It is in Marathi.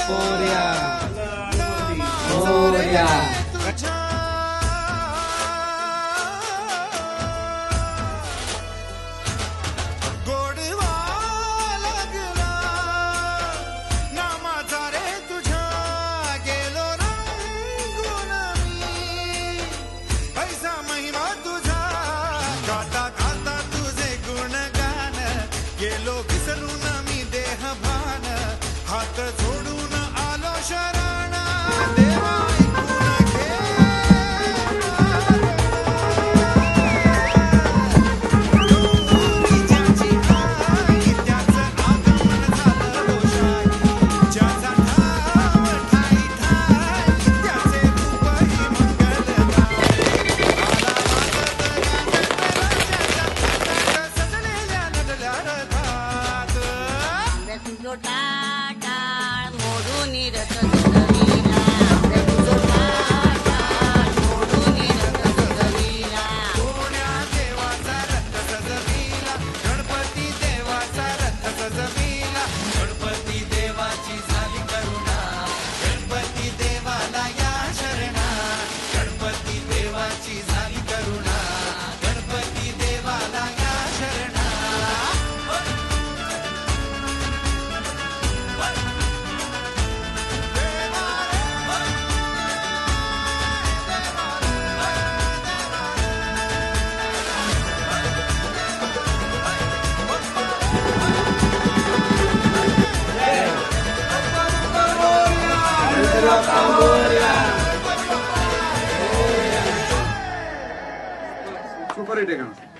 मोरया मोरया गोडवा लागला नामाचा रे तुझ्या गेलो रंगून मी पैसा महिमा तुझा गाता गाता तुझे गुणगान गेलो विसरून मी देह भान हात जोडून आलो शरण देवा ऐकून घे तुझो टाटाळ मोडून रथ सुधविला तुझो टाटाळ मोडून रथ सुधविला कोण्या देवाचा रथ सजविला गणपती देवाचा रथ सजविला गणपती देवाची झाली करुणा गणपती देवाला या शरणा गणपती देवाची झाली करुणा गणपती देवाला या शरणा सुपर हिट आहे गाणं.